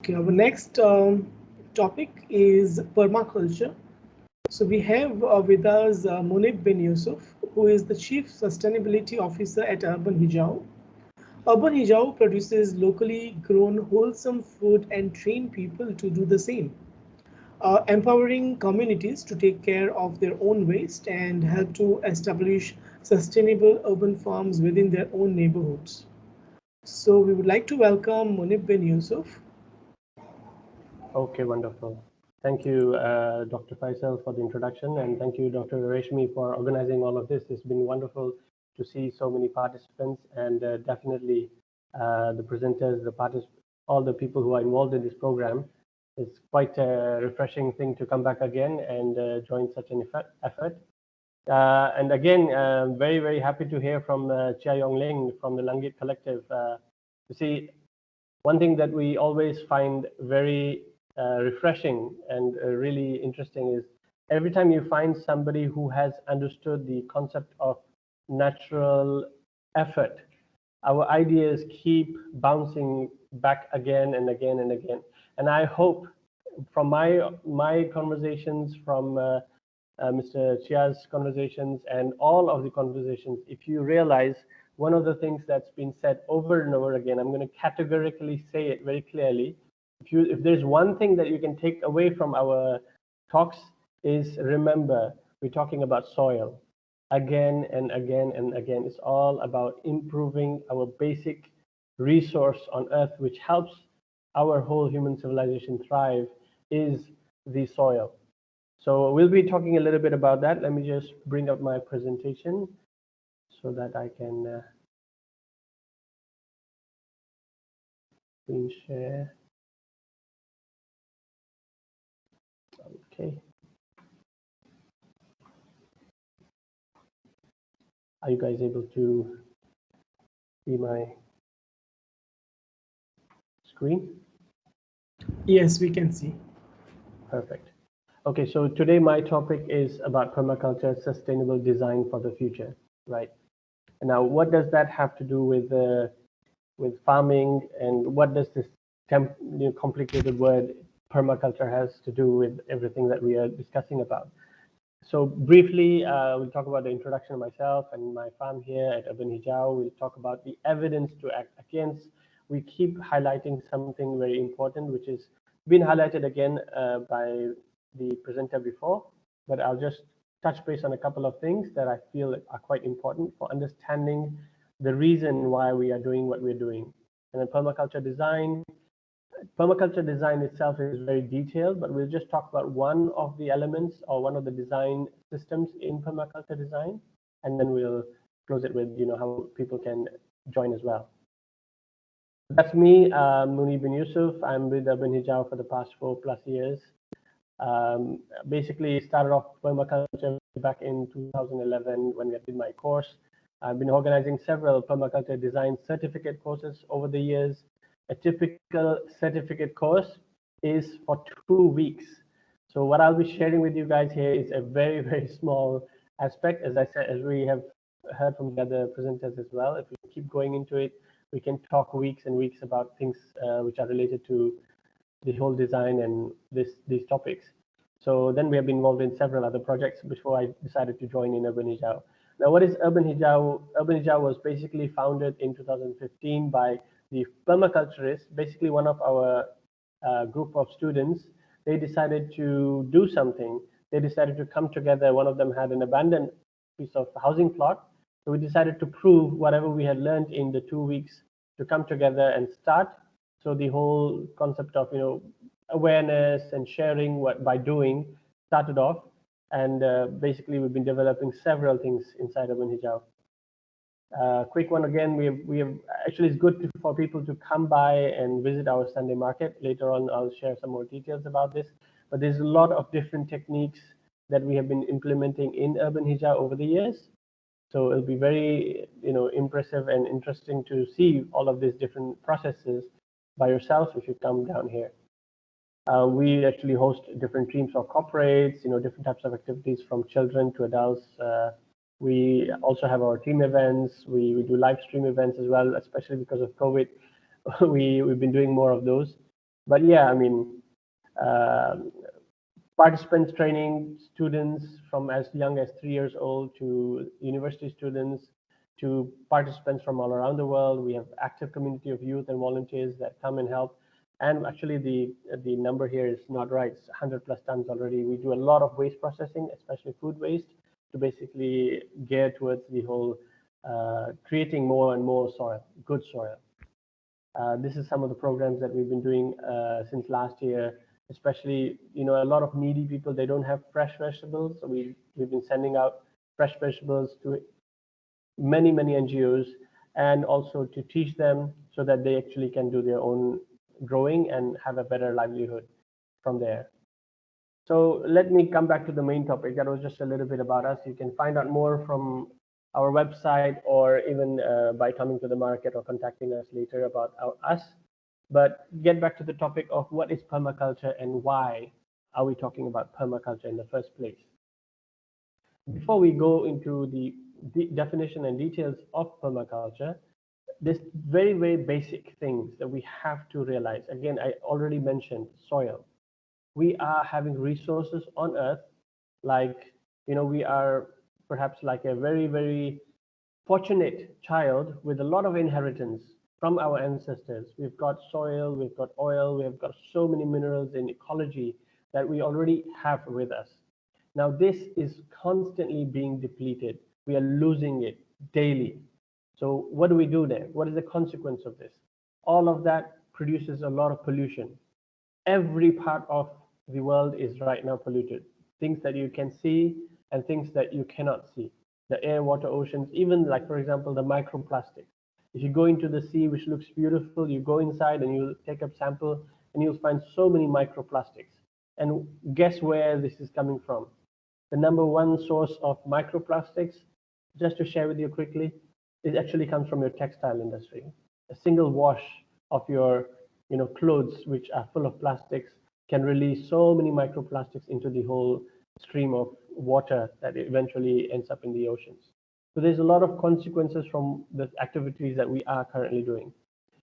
Okay, our next topic is permaculture. So we have with us Muneeb bin Yousuf, who is the Chief Sustainability Officer at Urban Hijau. Urban Hijau produces locally grown wholesome food and train people to do the same, empowering communities to take care of their own waste and help to establish sustainable urban farms within their own neighborhoods. So we would like to welcome Muneeb bin Yousuf. Okay, wonderful. Thank you, Dr. Faisal, for the introduction, and thank you, Dr. Reshmi, for organizing all of this. It's been wonderful to see so many participants, and definitely the presenters, all the people who are involved in this program. It's quite a refreshing thing to come back again and join such an effort. And again, very, very happy to hear from Chia Yong Ling from the Langit Collective. You see, one thing that we always find very refreshing and really interesting is every time you find somebody who has understood the concept of natural effort, our ideas keep bouncing back again and again and again. And I hope from my conversations, from Mr. Chia's conversations, and all of the conversations, if you realize one of the things that's been said over and over again, I'm going to categorically say it very clearly. If there's one thing that you can take away from our talks is remember, we're talking about soil again and again and again. It's all about improving our basic resource on earth, which helps our whole human civilization thrive, is the soil. So we'll be talking a little bit about that. Let me just bring up my presentation so that I can screen share. Okay. Are you guys able to see my screen? Yes, we can see. Perfect. Okay, so today my topic is about permaculture, sustainable design for the future, right? And now, what does that have to do with farming, and what does this complicated word permaculture has to do with everything that we are discussing about? So briefly, we'll talk about the introduction of myself and my farm here at Urban Hijau. We'll talk about the evidence to act against. We keep highlighting something very important, which is been highlighted again by the presenter before, but I'll just touch base on a couple of things that I feel are quite important for understanding the reason why we are doing what we're doing. And then permaculture design itself is very detailed, but we'll just talk about one of the elements or one of the design systems in permaculture design, and then we'll close it with how people can join as well. That's me, Muneeb bin Yousuf. I'm with Urban Hijau for the past 4+ years. Basically started off permaculture back in 2011 when I did my course. I've been organizing several permaculture design certificate courses over the years. A typical certificate course is for 2 weeks. So what I'll be sharing with you guys here is a very, very small aspect. As I said, as we have heard from the other presenters as well, if we keep going into it, we can talk weeks and weeks about things which are related to the whole design and these topics. So then we have been involved in several other projects before I decided to join in Urban Hijau. Now, what is Urban Hijau? Urban Hijau was basically founded in 2015 by the permaculturists, basically one of our group of students. They decided to do something. They decided to come together. One of them had an abandoned piece of housing plot. So we decided to prove whatever we had learned in the 2 weeks to come together and start. So the whole concept of awareness and sharing what by doing started off, and basically we've been developing several things inside Urban Hijau. Quick one again, we have actually, it's good for people to come by and visit our Sunday market. Later on, I'll share some more details about this. But there's a lot of different techniques that we have been implementing in Urban Hijau over the years. So it'll be very impressive and interesting to see all of these different processes by yourself if you come down here. We actually host different teams of corporates, different types of activities from children to adults. We also have our team events. We do live stream events as well, especially because of COVID. We've been doing more of those. But yeah, I mean, um participants training students from as young as 3 years old to university students to participants from all around the world. We have active community of youth and volunteers that come and help. And actually, the number here is not right. It's 100 plus tons already. We do a lot of waste processing, especially food waste, to basically gear towards the whole creating more and more soil, good soil. This is some of the programs that we've been doing since last year, especially, a lot of needy people, they don't have fresh vegetables. So we've been sending out fresh vegetables to many, many NGOs, and also to teach them so that they actually can do their own growing and have a better livelihood from there. So let me come back to the main topic. That was just a little bit about us. You can find out more from our website, or even by coming to the market or contacting us later about us. But get back to the topic of what is permaculture and why are we talking about permaculture in the first place. Before we go into the definition and details of permaculture, there's very, very basic things that we have to realize. Again, I already mentioned soil. We are having resources on earth, like, we are perhaps like a very, very fortunate child with a lot of inheritance from our ancestors. We've got soil, we've got oil, we've got so many minerals in ecology that we already have with us. Now, this is constantly being depleted. We are losing it daily. So what do we do then? What is the consequence of this? All of that produces a lot of pollution. Every part of the world is right now polluted. Things that you can see and things that you cannot see. The air, water, oceans, even like, for example, the microplastics. If you go into the sea, which looks beautiful, you go inside and you take a sample and you'll find so many microplastics. And guess where this is coming from? The number one source of microplastics, just to share with you quickly, it actually comes from your textile industry. A single wash of your clothes, which are full of plastics, can release so many microplastics into the whole stream of water that eventually ends up in the oceans. So there's a lot of consequences from the activities that we are currently doing.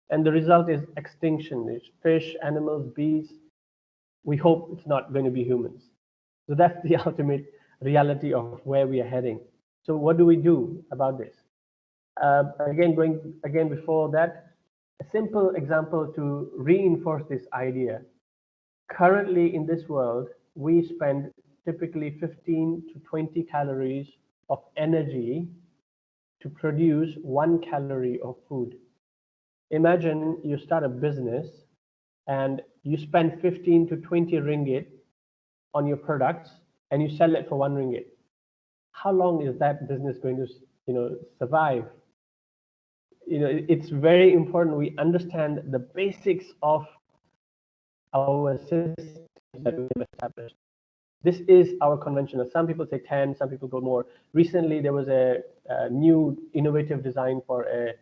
And the result is extinction. It's fish, animals, bees. We hope it's not going to be humans. So that's the ultimate reality of where we are heading. So what do we do about this? Again before that, a simple example to reinforce this idea. Currently in this world, we spend typically 15 to 20 calories of energy to produce 1 calorie of food. Imagine you start a business and you spend 15 to 20 ringgit on your products and you sell it for 1 ringgit. How long is that business going to survive? It's very important we understand the basics of our systems that we've established. This is our conventional. Some people say 10, some people go more. Recently, there was a new innovative design for a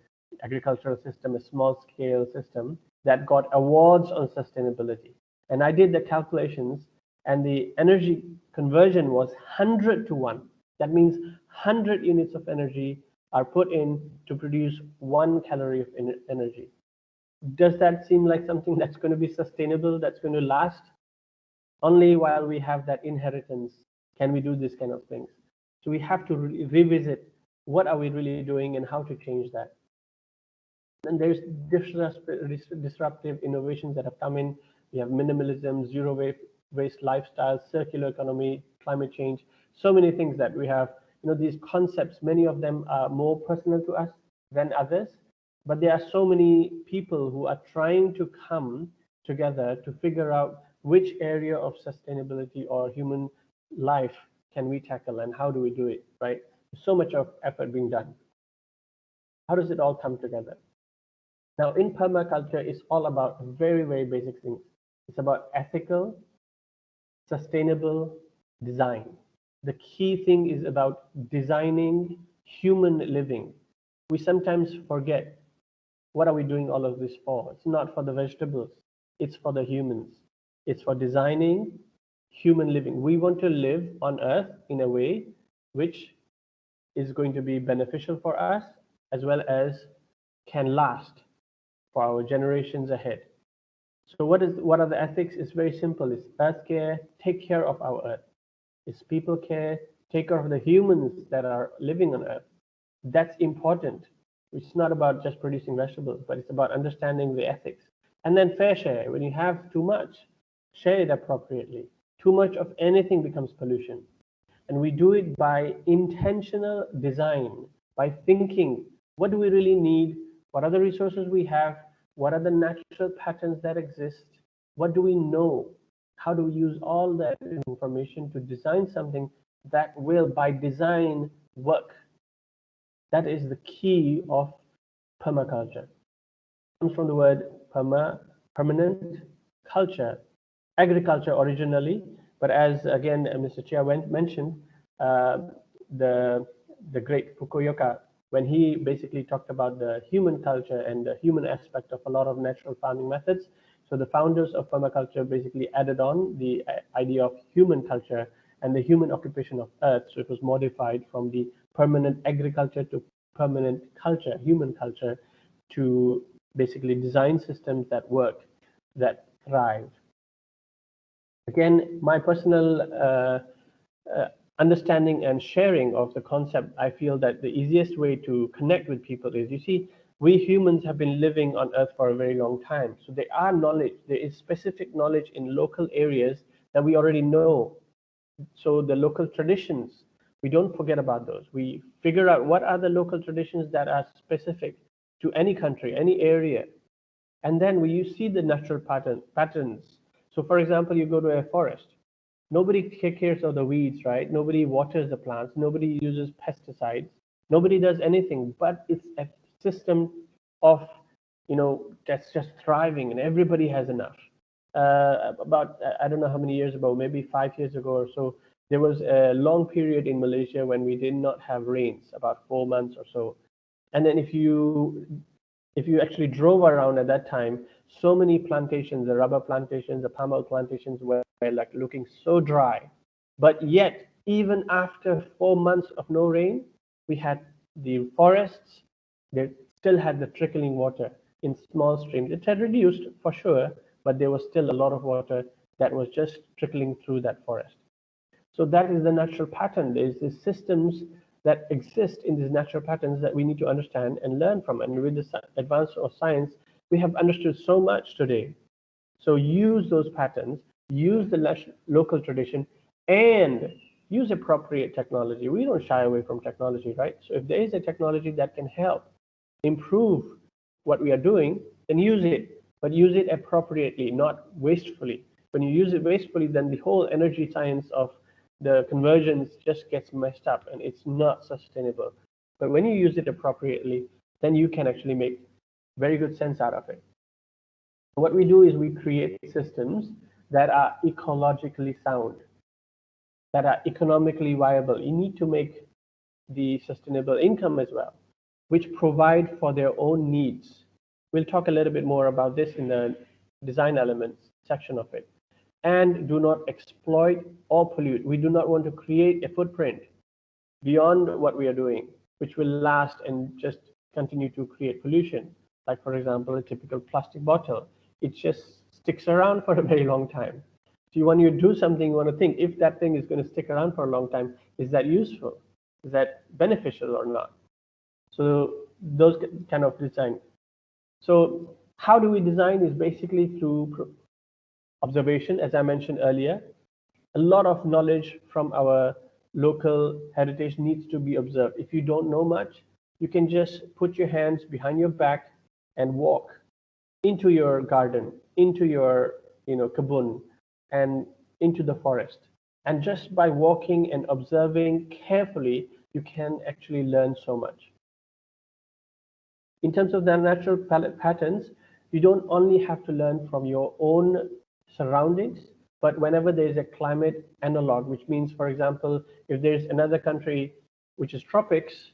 agricultural system, a small scale system that got awards on sustainability. And I did the calculations, and the energy conversion was 100 to 1. That means 100 units of energy are put in to produce 1 calorie of energy. Does that seem like something that's going to be sustainable, that's going to last? Only while we have that inheritance can we do this kind of things. So we have to revisit what are we really doing and how to change that. And there's disruptive innovations that have come in. We have minimalism, zero waste lifestyle, circular economy, climate change, so many things that we have. These concepts, many of them are more personal to us than others, but there are so many people who are trying to come together to figure out which area of sustainability or human life can we tackle and how do we do it, right? So much of effort being done. How does it all come together? Now, in permaculture, it's all about very, very basic things. It's about ethical, sustainable design. The key thing is about designing human living. We sometimes forget, what are we doing all of this for? It's not for the vegetables. It's for the humans. It's for designing human living. We want to live on Earth in a way which is going to be beneficial for us, as well as can last for our generations ahead. So what are the ethics? It's very simple. It's earth care, take care of our earth. It's people care, take care of the humans that are living on earth. That's important. It's not about just producing vegetables, but it's about understanding the ethics. And then fair share. When you have too much, share it appropriately. Too much of anything becomes pollution. And we do it by intentional design, by thinking, what do we really need? What are the resources we have? What are the natural patterns that exist? What do we know? How do we use all that information to design something that will, by design, work? That is the key of permaculture. It comes from the word permanent culture, agriculture originally, but as again Mr. Chia mentioned, uh, the the great Fukuoka, when he basically talked about the human culture and the human aspect of a lot of natural farming methods. So the founders of permaculture basically added on the idea of human culture and the human occupation of earth. So it was modified from the permanent agriculture to permanent culture, human culture, to basically design systems that work, that thrive. Again, my personal understanding and sharing of the concept, I feel that the easiest way to connect with people is, you see, we humans have been living on Earth for a very long time. So there are knowledge, there is specific knowledge in local areas that we already know. So the local traditions, we don't forget about those. We figure out what are the local traditions that are specific to any country, any area. And then you see the natural patterns. So for example, you go to a forest. Nobody takes care of the weeds, right? Nobody waters the plants. Nobody uses pesticides. Nobody does anything, but it's a system of, that's just thriving and everybody has enough. About, I don't know how many years ago, maybe 5 years ago or so, there was a long period in Malaysia when we did not have rains, about 4 months or so. And then if you actually drove around at that time, so many plantations, the rubber plantations, the palm oil plantations were like looking so dry. But yet, even after 4 months of no rain, we had the forests, they still had the trickling water in small streams. It had reduced for sure, but there was still a lot of water that was just trickling through that forest. So that is the natural pattern. There's these systems that exist in these natural patterns that we need to understand and learn from. And with the advance of science, we have understood so much today. So use those patterns, use the local tradition, and use appropriate technology. We don't shy away from technology, right? So if there is a technology that can help improve what we are doing, then use it, but use it appropriately, not wastefully. When you use it wastefully, then the whole energy science of the conversions just gets messed up and it's not sustainable. But when you use it appropriately, then you can actually make very good sense out of it. What we do is we create systems that are ecologically sound, that are economically viable. You need to make the sustainable income as well, which provide for their own needs. We'll talk a little bit more about this in the design elements section of it. And do not exploit or pollute. We do not want to create a footprint beyond what we are doing, which will last and just continue to create pollution. Like, for example, a typical plastic bottle. It just sticks around for a very long time. So when you do something, you want to think, if that thing is going to stick around for a long time, is that useful? Is that beneficial or not? So those kind of design. So how do we design is basically through observation, as I mentioned earlier. A lot of knowledge from our local heritage needs to be observed. If you don't know much, you can just put your hands behind your back and walk into your garden, into your kabun, and into the forest. And just by walking and observing carefully, you can actually learn so much. In terms of the natural patterns, you don't only have to learn from your own surroundings, but whenever there is a climate analog, which means, for example, if there's another country which is tropics,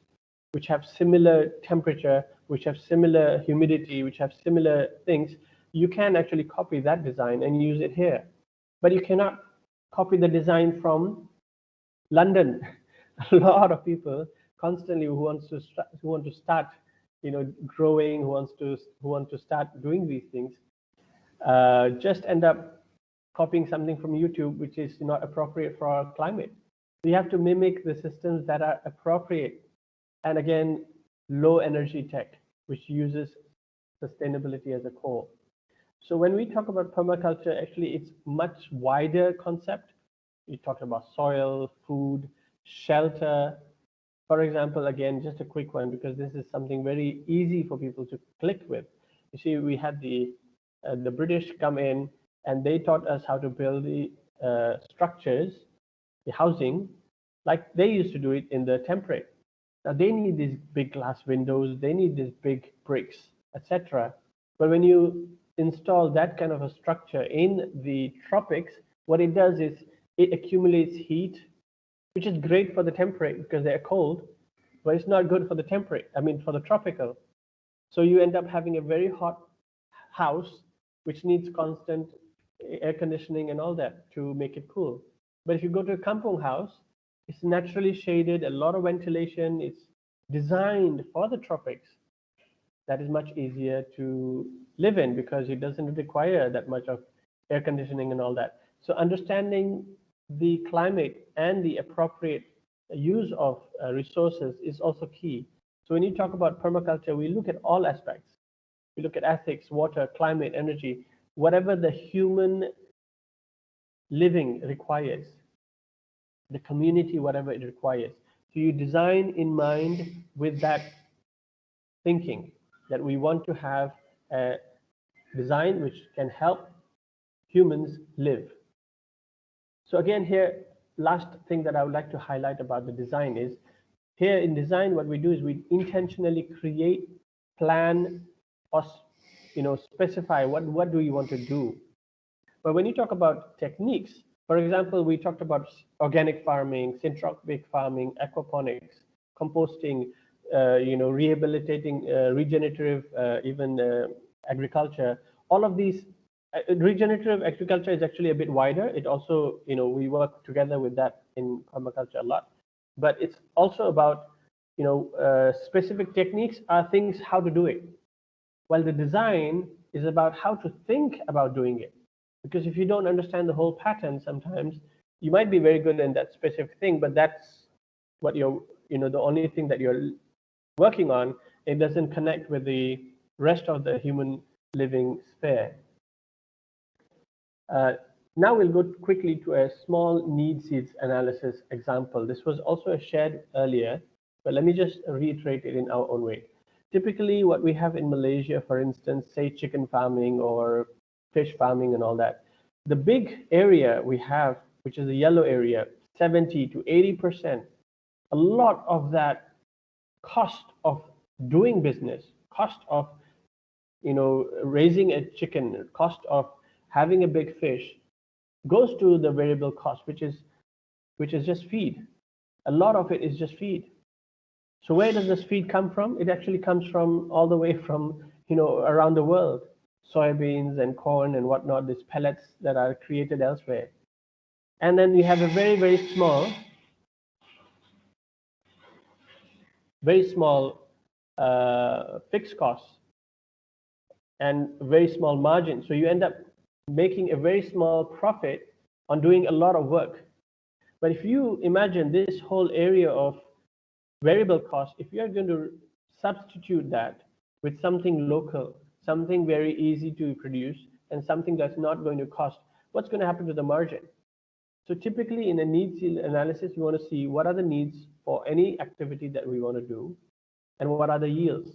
which have similar temperature, which have similar humidity, which have similar things, you can actually copy that design and use it here. But you cannot copy the design from London. A lot of people constantly who want to start growing, who want to start doing these things, just end up copying something from YouTube, which is not appropriate for our climate. We have to mimic the systems that are appropriate. And again, low energy tech, which uses sustainability as a core. So when we talk about permaculture, actually, it's much wider concept. We talked about soil, food, shelter. For example, again, just a quick one, because this is something very easy for people to click with. You see, we had the British come in, and they taught us how to build the structures, the housing, like they used to do it in the temperate. Now they need these big glass windows, they need these big bricks, etc. But when you install that kind of a structure in the tropics, what it does is it accumulates heat, which is great for the temperate because they're cold, but it's not good for the temperate, I mean for the tropical. So you end up having a very hot house, which needs constant air conditioning and all that to make it cool. But if you go to a kampung house, it's naturally shaded, a lot of ventilation, it's designed for the tropics. That is much easier to live in because it doesn't require that much of air conditioning and all that. So understanding the climate and the appropriate use of resources is also key. So when you talk about permaculture, we look at all aspects. We look at ethics, water, climate, energy, whatever the human living requires, the community, whatever it requires. So you design in mind with that thinking that we want to have a design which can help humans live. So again here, last thing that I would like to highlight about the design is, here in design, what we do is we intentionally create, plan, or specify what do you want to do. But when you talk about techniques, for example, we talked about organic farming, syntropic farming, aquaponics, composting, rehabilitating, regenerative, even agriculture. All of these, regenerative agriculture is actually a bit wider. It also, we work together with that in permaculture a lot. But it's also about, specific techniques are things how to do it. While the design is about how to think about doing it. Because if you don't understand the whole pattern, sometimes you might be very good in that specific thing, but that's what you're, the only thing that you're working on. It doesn't connect with the rest of the human living sphere. Now we'll go quickly to a small need seeds analysis example. This was also shared earlier, but let me just reiterate it in our own way. Typically, what we have in Malaysia, for instance, say chicken farming or fish farming and all that, the big area we have, which is the yellow area, 70 to 80%, a lot of that cost of doing business, cost of raising a chicken, cost of having a big fish, goes to the variable cost, which is just feed. A lot of it is just feed. So where does this feed come from? It actually comes from all the way from around the world, soybeans and corn and whatnot, these pellets that are created elsewhere. And then we have a very, very small fixed costs and very small margin. So you end up making a very small profit on doing a lot of work. But if you imagine this whole area of variable cost, if you are going to substitute that with something local, something very easy to produce, and something that's not going to cost, what's going to happen to the margin? So typically in a needs analysis, we want to see what are the needs for any activity that we want to do, and what are the yields.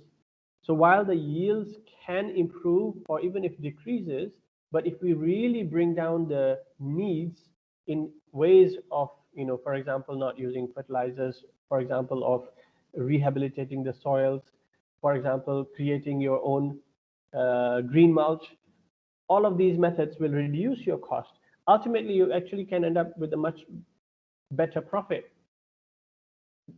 So while the yields can improve or even if decreases, but if we really bring down the needs in ways of, for example, not using fertilizers, for example, of rehabilitating the soils, for example, creating your own green mulch, all of these methods will reduce your cost. Ultimately, you actually can end up with a much better profit.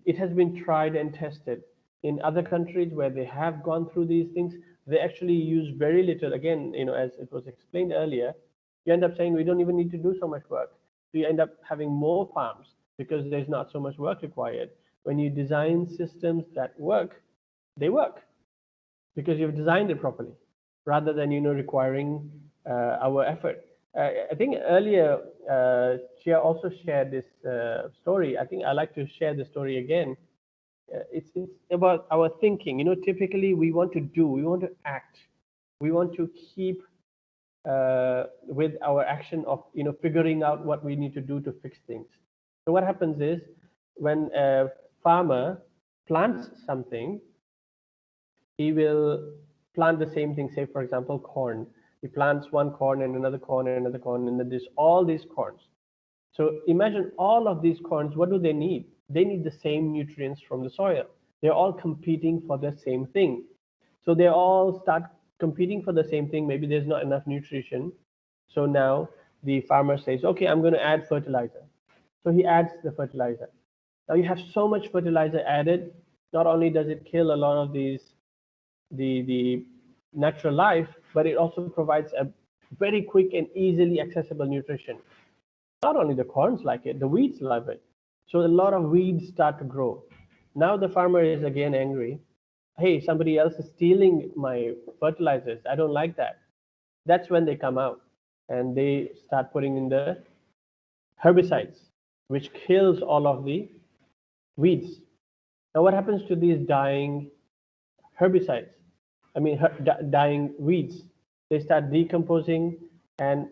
It has been tried and tested. In other countries where they have gone through these things, they actually use very little. Again, as it was explained earlier, you end up saying we don't even need to do so much work. So you end up having more farms because there's not so much work required. When you design systems that work, they work because you've designed it properly, rather than requiring our effort. I think earlier Chia also shared this story. I think I like to share the story again. It's about our thinking. Typically we want to do, we want to act, we want to keep with our action of figuring out what we need to do to fix things. So what happens is when a farmer plants something, he will plant the same thing. Say for example, corn. He plants one corn and another corn and another corn, and then there's all these corns. So imagine all of these corns. What do they need? They need the same nutrients from the soil. They're all competing for the same thing. So they all start competing for the same thing. Maybe there's not enough nutrition. So now the farmer says, okay, I'm going to add fertilizer. So he adds the fertilizer. Now you have so much fertilizer added. Not only does it kill a lot of the natural life, but it also provides a very quick and easily accessible nutrition. Not only the corns like it, the weeds love it. So a lot of weeds start to grow. Now the farmer is again angry. Hey, somebody else is stealing my fertilizers. I don't like that. That's when they come out and they start putting in the herbicides, which kills all of the weeds. Now what happens to these dying herbicides? I mean, dying weeds. They start decomposing, and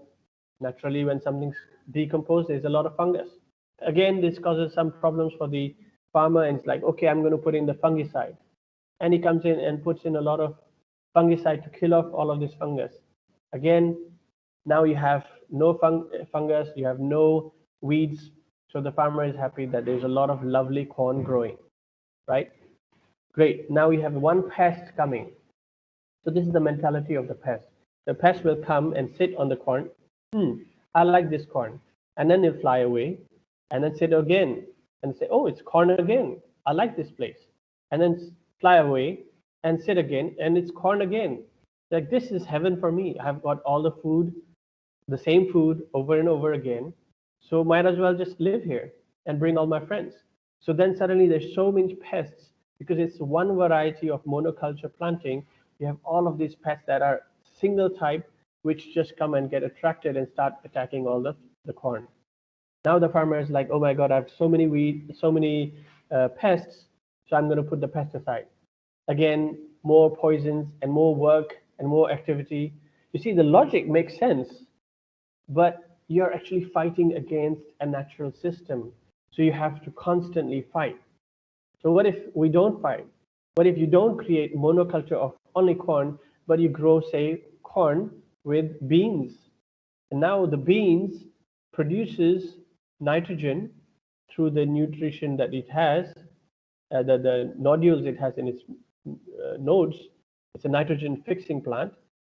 naturally, when something's decomposed, there's a lot of fungus. Again, this causes some problems for the farmer, and it's like, okay, I'm going to put in the fungicide. And he comes in and puts in a lot of fungicide to kill off all of this fungus. Again, now you have no fungus, you have no weeds. So the farmer is happy that there's a lot of lovely corn growing, right? Great. Now we have one pest coming. So this is the mentality of the pest. The pest will come and sit on the corn. I like this corn. And then they'll fly away and then sit again and say, oh, it's corn again. I like this place. And then fly away and sit again, and it's corn again. Like, this is heaven for me. I've got all the food, the same food over and over again. So might as well just live here and bring all my friends. So then suddenly there's so many pests because it's one variety of monoculture planting. You have all of these pests that are single type, which just come and get attracted and start attacking all the corn. Now the farmer is like, oh my God, I have so many weeds, so many pests, so I'm going to put the pesticide. Again, more poisons and more work and more activity. You see, the logic makes sense, but you're actually fighting against a natural system. So you have to constantly fight. So what if we don't fight? What if you don't create monoculture of only corn, but you grow, say, corn with beans? And now the beans produces nitrogen through the nutrition that it has, the nodules it has in its nodes. It's a nitrogen fixing plant,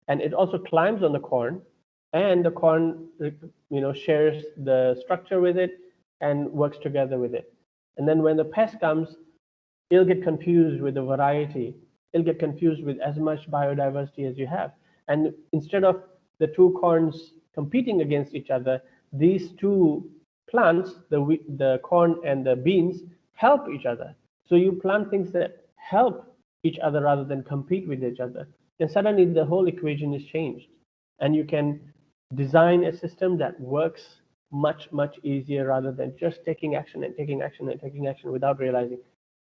and it also climbs on the corn, and the corn shares the structure with it and works together with it. And then when the pest comes, it'll get confused with the variety. It'll get confused with as much biodiversity as you have. And instead of the two corns competing against each other, these two plants, the corn and the beans, help each other. So you plant things that help each other rather than compete with each other. Then suddenly the whole equation is changed. And you can design a system that works much, much easier rather than just taking action and taking action and taking action without realizing.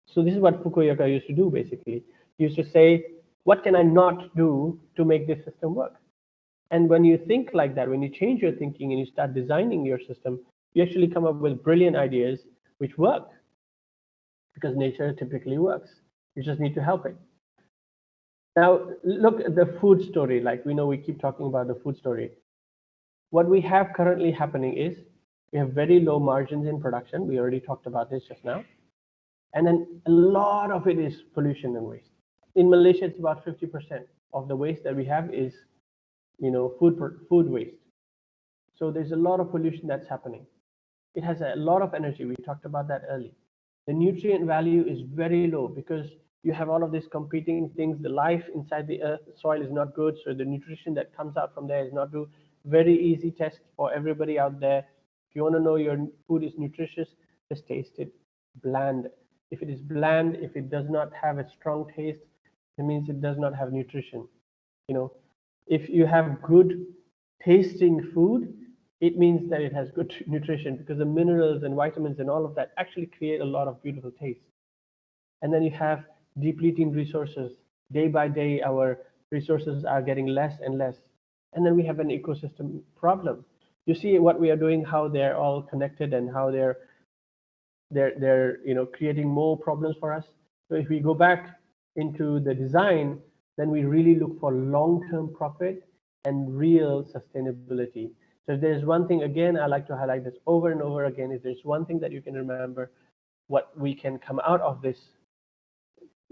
So this is what Fukuoka used to do, basically. He used to say, what can I not do to make this system work? And when you think like that, when you change your thinking and you start designing your system, you actually come up with brilliant ideas which work, because nature typically works. You just need to help it. Now, look at the food story. Like, we know we keep talking about the food story. What we have currently happening is we have very low margins in production. We already talked about this just now. And then a lot of it is pollution and waste. In Malaysia, it's about 50% of the waste that we have is, food waste. So there's a lot of pollution that's happening. It has a lot of energy. We talked about that early. The nutrient value is very low because you have all of these competing things. The life inside the earth, soil is not good. So the nutrition that comes out from there is not good. Very easy test for everybody out there. If you want to know your food is nutritious, just taste it. Bland. If it is bland, if it does not have a strong taste, it means it does not have nutrition. If you have good tasting food, it means that it has good nutrition, because the minerals and vitamins and all of that actually create a lot of beautiful taste. And then you have depleting resources. Day by day, our resources are getting less and less. And then we have an ecosystem problem. You see what we are doing, how they're all connected, and how they're creating more problems for us. So if we go back into the design, then we really look for long-term profit and real sustainability. So if there's one thing, again, I like to highlight this over and over again, if there's one thing that you can remember, what we can come out of this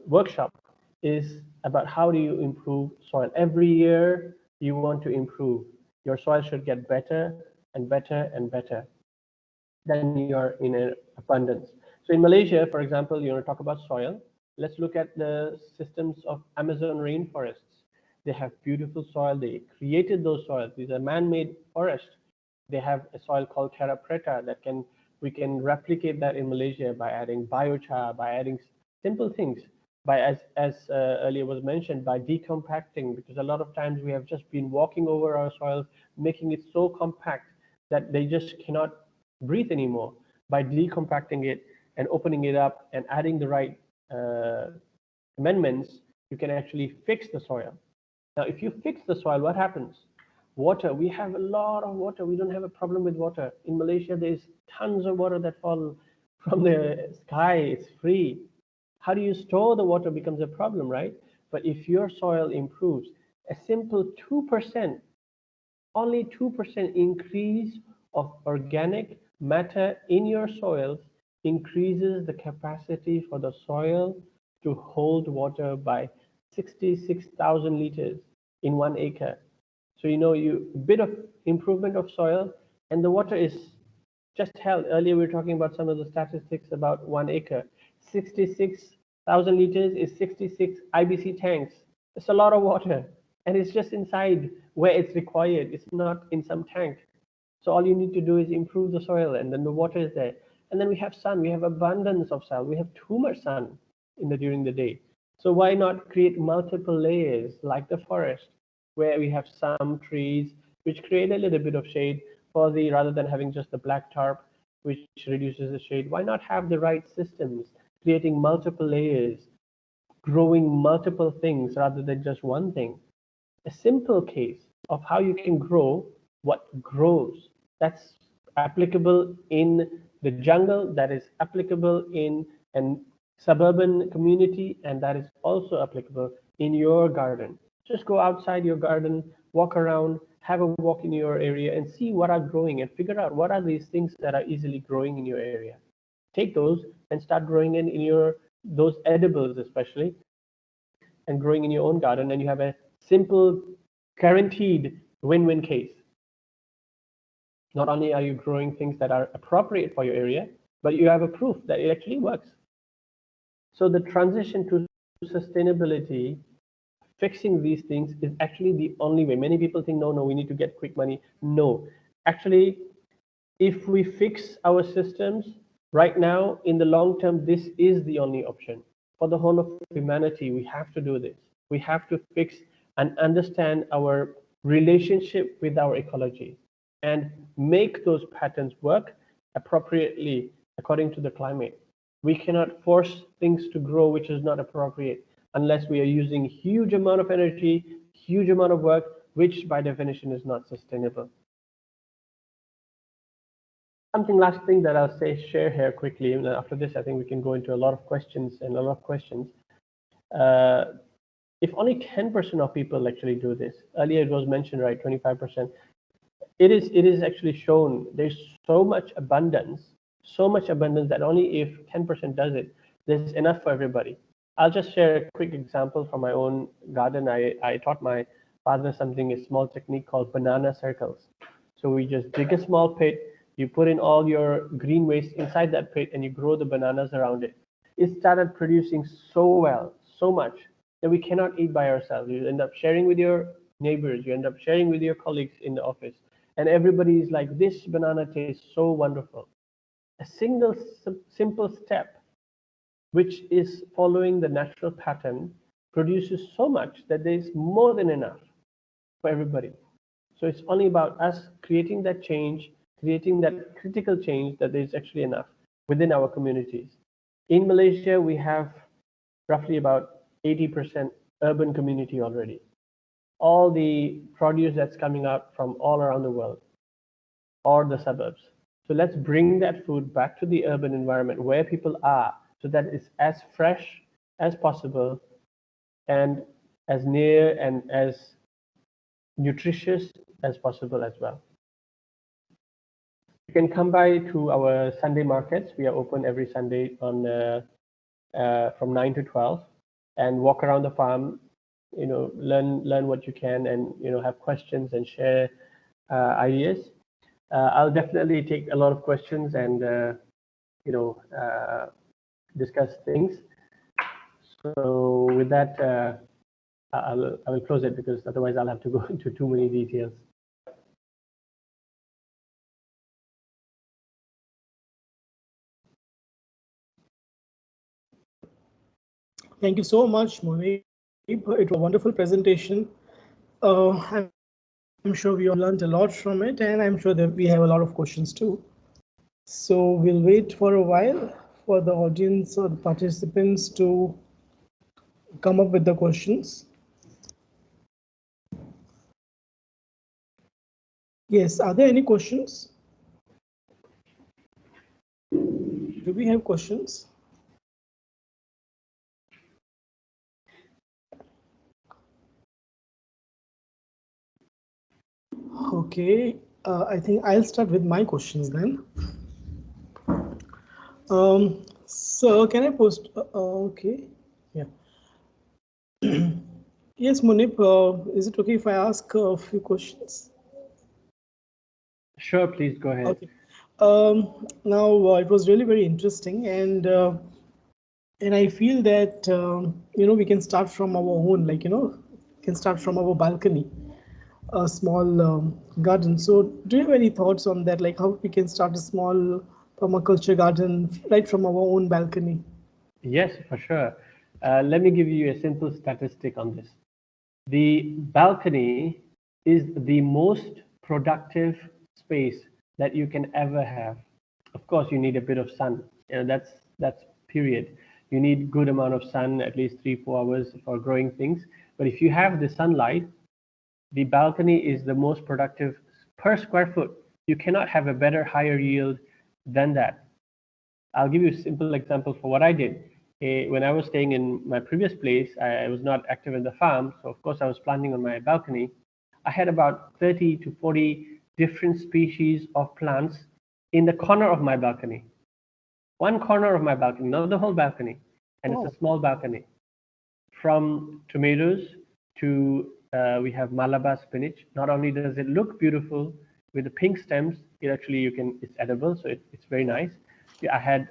workshop is about how do you improve soil. Every year you want to improve. Your soil should get better and better and better. Then you're in an abundance. So in Malaysia, for example, you want to talk about soil. Let's look at the systems of Amazon rainforests. They have beautiful soil. They created those soils. These are man-made forests. They have a soil called terra preta that we can replicate that in Malaysia by adding biochar, by adding simple things, by as earlier was mentioned, by decompacting, because a lot of times we have just been walking over our soils, making it so compact that they just cannot breathe anymore. By decompacting it and opening it up and adding the right amendments, you can actually fix the soil. Now, if you fix the soil, what happens? Water, we have a lot of water. We don't have a problem with water. In Malaysia, there's tons of water that fall from the sky. It's free. How do you store the water becomes a problem, right? But if your soil improves, a simple 2%, only 2% increase of organic matter in your soils increases the capacity for the soil to hold water by 66,000 liters in 1 acre. So you a bit of improvement of soil, and the water is just held. Earlier we were talking about some of the statistics about 1 acre. 66,000 liters is 66 IBC tanks. It's a lot of water, and it's just inside where it's required. It's not in some tank. So all you need to do is improve the soil, and then the water is there. And then we have sun. We have abundance of sun. We have too much sun during the day. So why not create multiple layers like the forest, where we have some trees which create a little bit of shade for rather than having just the black tarp which reduces the shade. Why not have the right systems, creating multiple layers, growing multiple things rather than just one thing? A simple case of how you can grow what grows. That's applicable in the jungle, that is applicable in an suburban community, and that is also applicable in your garden. Just go outside your garden, walk around, have a walk in your area, and see what are growing, and figure out what are these things that are easily growing in your area. Take those and start growing in your those edibles especially, and growing in your own garden, and you have a simple, guaranteed win-win case. Not only are you growing things that are appropriate for your area, but you have a proof that it actually works. So the transition to sustainability, fixing these things, is actually the only way. Many people think, no, we need to get quick money. No, actually, if we fix our systems right now, in the long term, this is the only option. For the whole of humanity, we have to do this. We have to fix and understand our relationship with our ecology and make those patterns work appropriately according to the climate. We cannot force things to grow which is not appropriate unless we are using huge amount of energy, huge amount of work, which by definition is not sustainable. Last thing that I'll share here quickly, and after this I think we can go into a lot of questions. If only 10% of people actually do this, earlier it was mentioned, right, 25%, it is actually shown there's so much abundance that only if 10% does it, there's enough for everybody. I'll just share a quick example from my own garden. I taught my father a small technique called banana circles. So we just dig a small pit, you put in all your green waste inside that pit, and you grow the bananas around it. It started producing so well, so much, that we cannot eat by ourselves. You end up sharing with your neighbors, you end up sharing with your colleagues in the office, and everybody is like, this banana tastes so wonderful. A single simple step, which is following the natural pattern, produces so much that there's more than enough for everybody. So it's only about us creating that change, creating that critical change that is actually enough within our communities. In Malaysia, we have roughly about 80% urban community already. All the produce that's coming out from all around the world or the suburbs. So let's bring that food back to the urban environment where people are so that it's as fresh as possible and as near and as nutritious as possible as well. You can come by to our Sunday markets. We are open every Sunday on from 9 to 12 and walk around the farm, learn what you can and, have questions and share ideas. I'll definitely take a lot of questions and, discuss things. So with that, I will close it because otherwise I'll have to go into too many details. Thank you so much, Muneeb. It was a wonderful presentation. I'm sure we all learned a lot from it, and I'm sure that we have a lot of questions too. So we'll wait for a while for the audience or the participants to come up with the questions. Yes, are there any questions? Do we have questions? Okay, I think I'll start with my questions then. So can I post? Okay, yeah. Yes, Muneeb, is it okay if I ask a few questions? Sure, please go ahead. Okay. Now it was really very interesting, and I feel that we can start from our own, can start from our balcony, a small garden. So, do you have any thoughts on that? Like how we can start a small permaculture garden right from our own balcony? Yes, for sure. Let me give you a simple statistic on this. The balcony is the most productive space that you can ever have. Of course, you need a bit of sun. That's period. You need good amount of sun, at least 3-4 hours for growing things. But if you have the sunlight, the balcony is the most productive per square foot. You cannot have a better, higher yield than that. I'll give you a simple example for what I did. When I was staying in my previous place, I was not active in the farm, so of course I was planting on my balcony. I had about 30 to 40 different species of plants in the corner of my balcony. One corner of my balcony, not the whole balcony, and it's a small balcony. From tomatoes to we have Malabar spinach. Not only does it look beautiful with the pink stems, it's edible, so it's very nice. I had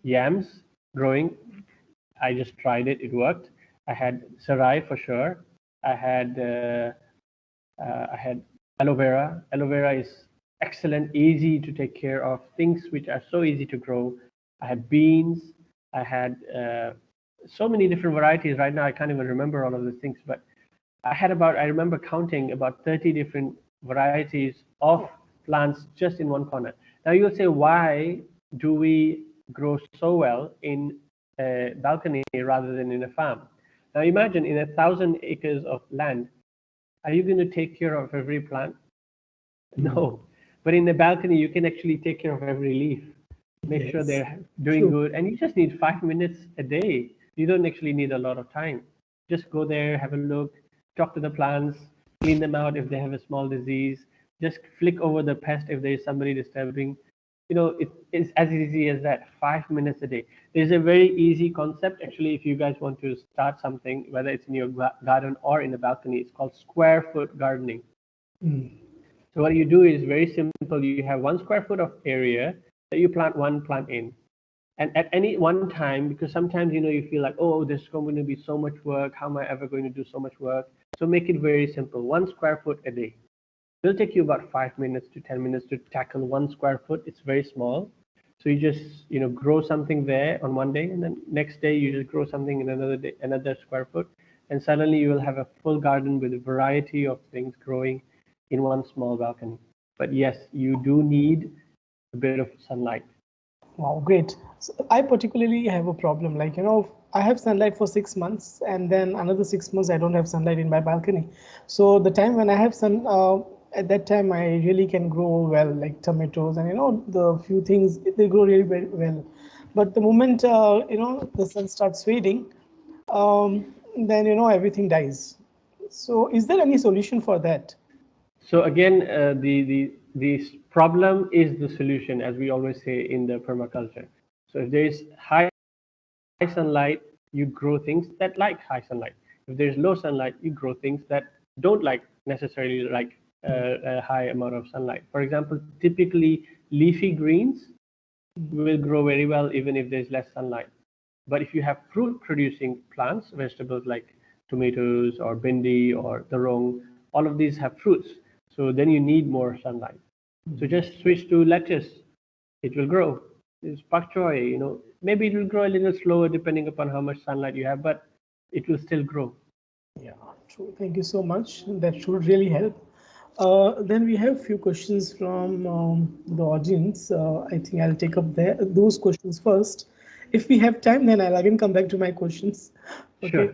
yams growing. I just tried it; it worked. I had sarai for sure. I had aloe vera. Aloe vera is excellent, easy to take care of. Things which are so easy to grow. I had beans. I had so many different varieties. Right now, I can't even remember all of the things, but I remember counting about 30 different varieties of plants just in one corner. Now you'll say, why do we grow so well in a balcony rather than in a farm? Now imagine in 1,000 acres of land, are you going to take care of every plant? No. But in the balcony, you can actually take care of every leaf, make sure they're doing good. And you just need 5 minutes a day. You don't actually need a lot of time. Just go there, have a look, talk to the plants, clean them out if they have a small disease, just flick over the pest if there is somebody disturbing. It's as easy as that, 5 minutes a day. There's a very easy concept, actually, if you guys want to start something, whether it's in your garden or in the balcony, it's called square foot gardening. So what you do is very simple. You have 1 square foot of area that you plant one plant in. And at any one time, because sometimes, you feel like, oh, this is going to be so much work. How am I ever going to do so much work? So make it very simple, 1 square foot a day. It'll take you about 5 minutes to 10 minutes to tackle 1 square foot. It's very small. So you just, grow something there on one day, and then next day you just grow something in another day, another square foot. And suddenly you will have a full garden with a variety of things growing. in one small balcony. But yes, you do need a bit of sunlight. Wow, great. So I particularly have a problem. Like, I have sunlight for 6 months, and then another 6 months I don't have sunlight in my balcony. So the time when I have sun, at that time I really can grow well, like tomatoes, and the few things they grow really very well. But the moment the sun starts fading, then everything dies. So is there any solution for that? So again, the problem is the solution, as we always say in the permaculture. So if there is high sunlight, you grow things that like high sunlight. If there's low sunlight, you grow things that don't necessarily like a high amount of sunlight. For example, typically leafy greens will grow very well even if there's less sunlight. But if you have fruit producing plants, vegetables like tomatoes or bindi or tarong, all of these have fruits. So then you need more sunlight. So just switch to lettuce. It will grow. It's pak choy, maybe it will grow a little slower depending upon how much sunlight you have, but it will still grow. Yeah, true. Thank you so much. That should really help. Then we have few questions from the audience. I think I'll take up those questions first. If we have time, then I'll again come back to my questions. Okay.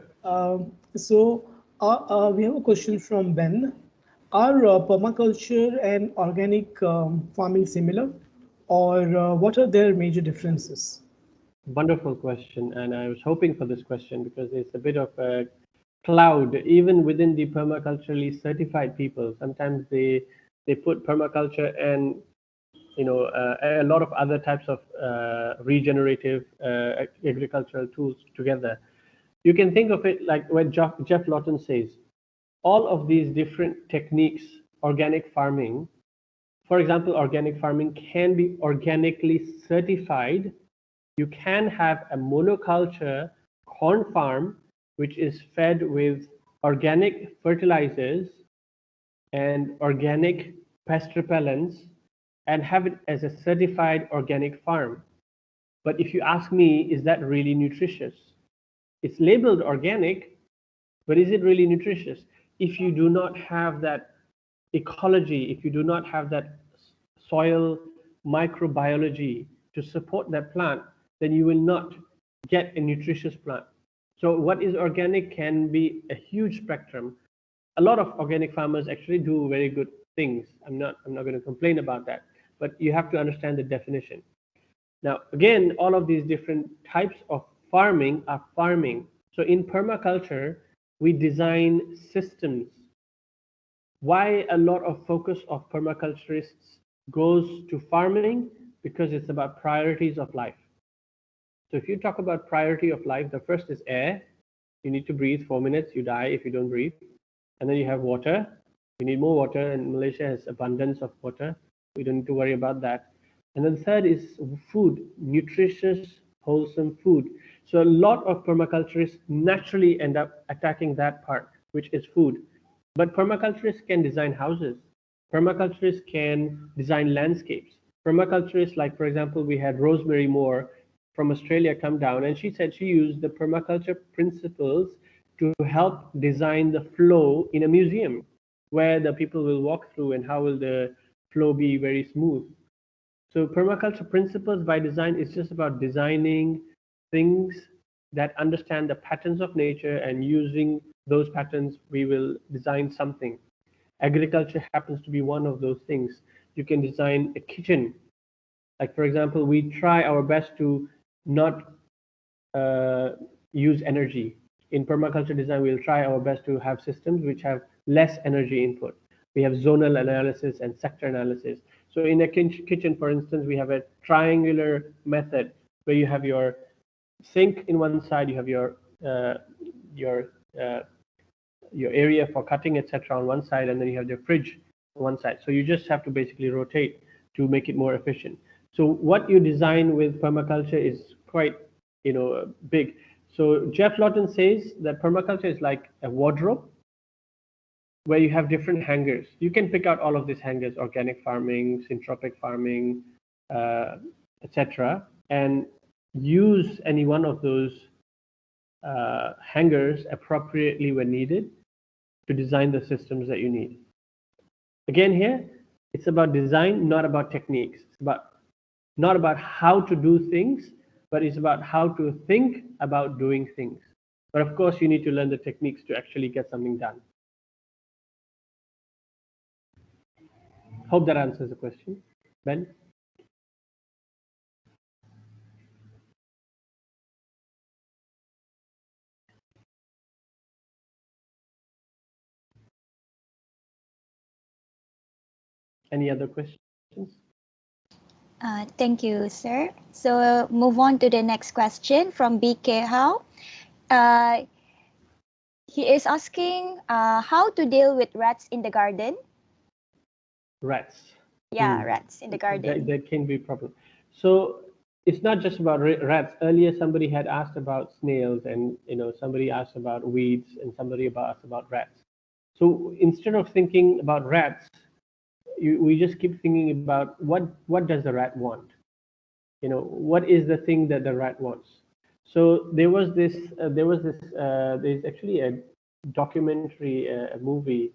Sure. We have a question from Ben. Are permaculture and organic farming similar, or what are their major differences? Wonderful question, and I was hoping for this question because it's a bit of a cloud even within the permaculturally certified people. Sometimes they put permaculture and a lot of other types of regenerative agricultural tools together. You can think of it like what Jeff Lawton says. All of these different techniques, organic farming, for example, organic farming can be organically certified. You can have a monoculture corn farm which is fed with organic fertilizers and organic pest repellents and have it as a certified organic farm. But if you ask me, is that really nutritious? It's labeled organic, but is it really nutritious? If you do not have that ecology, if you do not have that soil microbiology to support that plant, then you will not get a nutritious plant. So what is organic can be a huge spectrum. A lot of organic farmers actually do very good things. I'm not going to complain about that, but you have to understand the definition. Now, again, all of these different types of farming are farming. So in permaculture, we design systems. Why a lot of focus of permaculturists goes to farming? Because it's about priorities of life. So if you talk about priority of life, the first is air. You need to breathe 4 minutes, you die if you don't breathe. And then you have water. You need more water, and Malaysia has abundance of water. We don't need to worry about that. And then third is food, nutritious, wholesome food. So a lot of permaculturists naturally end up attacking that part, which is food. But permaculturists can design houses. Permaculturists can design landscapes. Permaculturists, like for example, we had Rosemary Moore from Australia come down, and she said she used the permaculture principles to help design the flow in a museum where the people will walk through and how will the flow be very smooth. So permaculture principles by design is just about designing things that understand the patterns of nature, and using those patterns we will design something. Agriculture happens to be one of those things. You can design a kitchen. Like for example, we try our best to not use energy. In permaculture design, we'll try our best to have systems which have less energy input. We have zonal analysis and sector analysis. So in a kitchen, for instance, we have a triangular method where you have your sink in one side, you have your uh, your area for cutting, etc., on one side, and then you have your fridge on one side. So you just have to basically rotate to make it more efficient. So what you design with permaculture is quite, big. So Jeff Lawton says that permaculture is like a wardrobe where you have different hangers. You can pick out all of these hangers: organic farming, syntropic farming, etc., and use any one of those hangers appropriately when needed to design the systems that you need. Again, here, it's about design, not about techniques. It's about not about how to do things, but it's about how to think about doing things. But of course, you need to learn the techniques to actually get something done. Hope that answers the question. Ben? Any other questions? Thank you, sir. So move on to the next question from BK How. Uh, he is asking how to deal with rats in the garden. Rats. Yeah, rats in the garden. That can be a problem. So it's not just about rats. Earlier, somebody had asked about snails, and somebody asked about weeds, and somebody asked about rats. So instead of thinking about rats, we just keep thinking about what does the rat want? What is the thing that the rat wants? So there's actually a documentary, a movie.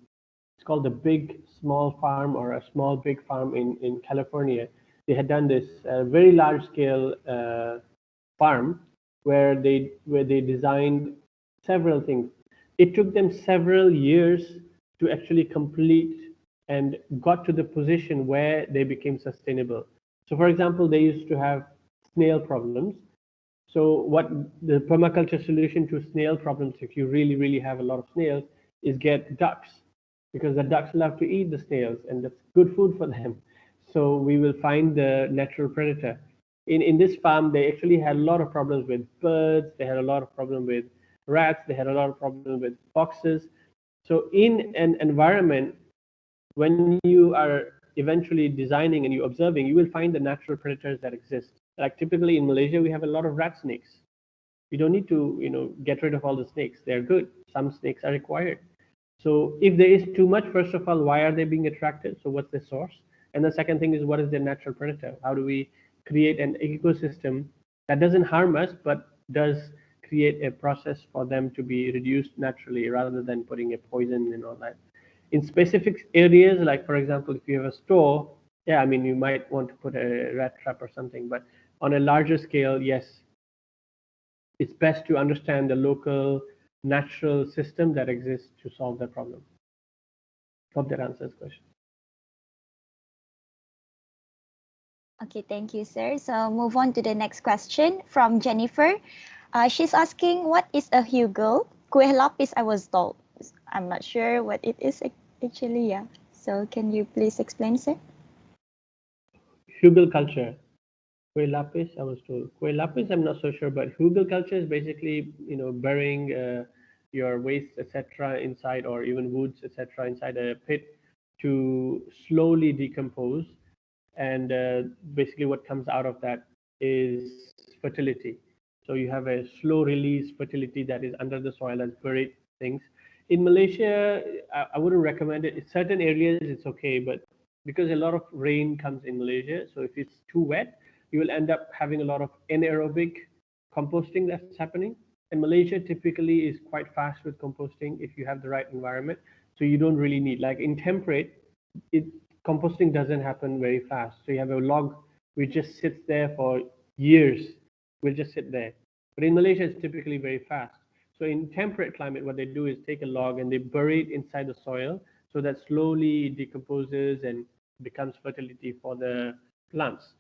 It's called The Big Small Farm, or A Small Big Farm in California. They had done this very large scale farm where they designed several things. It took them several years to actually complete and got to the position where they became sustainable. So, for example, they used to have snail problems. So, what the permaculture solution to snail problems, if you really, really have a lot of snails, is get ducks, because the ducks love to eat the snails, and that's good food for them. So, we will find the natural predator. In this farm, they actually had a lot of problems with birds, they had a lot of problems with rats, they had a lot of problems with foxes. So, in an environment, when you are eventually designing and you observing, you will find the natural predators that exist. Like typically in Malaysia, we have a lot of rat snakes. You don't need to, get rid of all the snakes. They're good. Some snakes are required. So if there is too much, first of all, why are they being attracted? So what's the source? And the second thing is, what is their natural predator? How do we create an ecosystem that doesn't harm us, but does create a process for them to be reduced naturally, rather than putting a poison and all that? In specific areas, like for example, if you have a store, yeah, I mean, you might want to put a rat trap or something, but on a larger scale, yes, it's best to understand the local natural system that exists to solve that problem. Hope that answers the question. Okay, thank you, sir. So move on to the next question from Jennifer. She's asking, what is a hugel? Kueh lapis, I was told. I'm not sure what it is actually, yeah. So can you please explain, sir? Hugel culture. Kue lapis, I was told. Kue lapis, I'm not so sure, but hugel culture is basically, burying your waste, etc., inside, or even woods, etc., inside a pit to slowly decompose. And basically, what comes out of that is fertility. So you have a slow release fertility that is under the soil as buried things. In Malaysia, I wouldn't recommend it. In certain areas, it's okay, but because a lot of rain comes in Malaysia, so if it's too wet, you will end up having a lot of anaerobic composting that's happening. And Malaysia typically is quite fast with composting if you have the right environment. So you don't really need, like in temperate, it composting doesn't happen very fast. So you have a log which just sits there for years, will just sit there. But in Malaysia, it's typically very fast. So in temperate climate, what they do is take a log and they bury it inside the soil, so that slowly decomposes and becomes fertility for the plants.